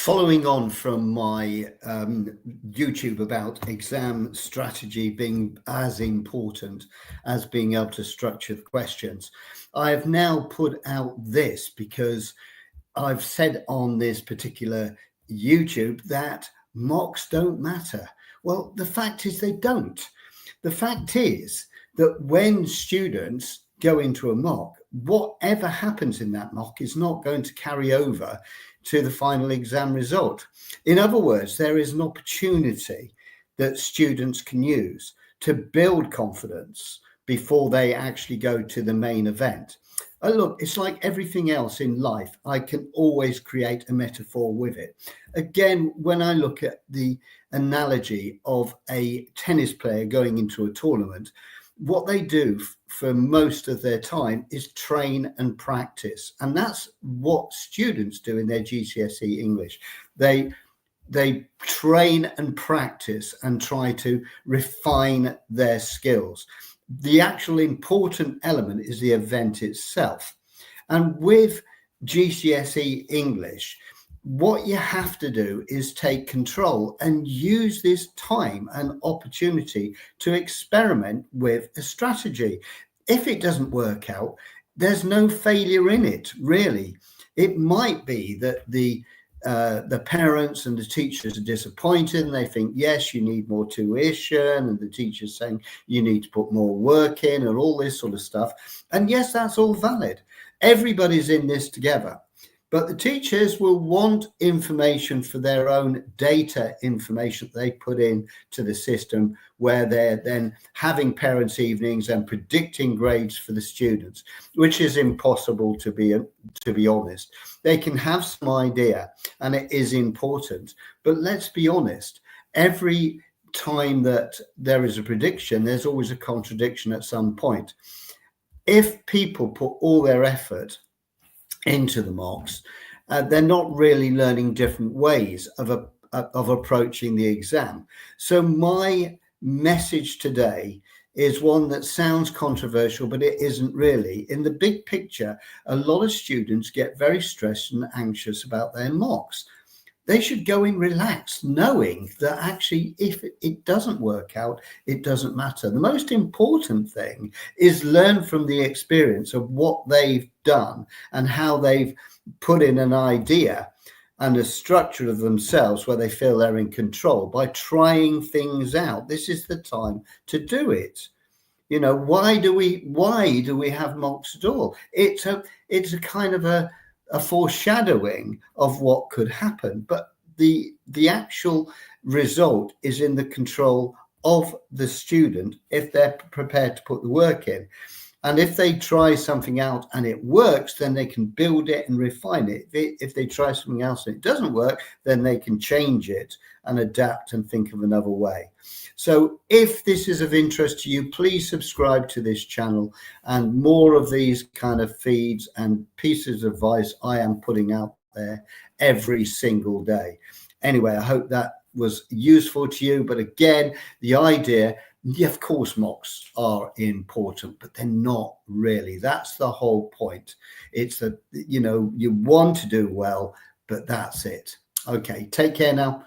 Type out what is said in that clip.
Following on from my YouTube about exam strategy being as important as being able to structure the questions, I have now put out this because I've said on this particular YouTube that mocks don't matter. Well, the fact is they don't. The fact is that when students go into a mock, whatever happens in that mock is not going to carry over to the final exam result. In other words, there is an opportunity that students can use to build confidence before they actually go to the main event. Look, it's like everything else in life. I can always create a metaphor with it. Again, when I look at the analogy of a tennis player going into a tournament, what they do for most of their time is train and practice. And that's what students do in their GCSE English. They train and practice and try to refine their skills. The actual important element is the event itself. And with GCSE English, what you have to do is take control and use this time and opportunity to experiment with a strategy. If it doesn't work out, there's no failure in it, really. It might be that the parents and the teachers are disappointed and they think, yes, you need more tuition, and the teacher's saying you need to put more work in and all this sort of stuff. And yes, that's all valid. Everybody's in this together. But the teachers will want information for their own data information that they put in to the system, where they're then having parents' evenings and predicting grades for the students, which is impossible to be honest. They can have some idea, and it is important. But let's be honest, every time that there is a prediction, there's always a contradiction at some point. If people put all their effort into the mocks, they're not really learning different ways of approaching the exam. So my message today is one that sounds controversial, but it isn't really. In the big picture, a lot of students get very stressed and anxious about their mocks. They should go in relaxed, knowing that actually if it doesn't work out, it doesn't matter. The most important thing is learn from the experience of what they've done and how they've put in an idea and a structure of themselves where they feel they're in control by trying things out. This is the time to do it. You know, why do we have mocks at all? It's a kind of a foreshadowing of what could happen, but the actual result is in the control of the student if they're prepared to put the work in. And if they try something out and it works, then they can build it and refine it. If they try something else and it doesn't work, then they can change it and adapt and think of another way. So if this is of interest to you, please subscribe to this channel, and more of these kind of feeds and pieces of advice I am putting out there every single day. Anyway, I hope that was useful to you. But again, the idea, yeah, of course, mocks are important, but they're not really. That's the whole point. It's that, you know, you want to do well, but that's it. Okay, take care now.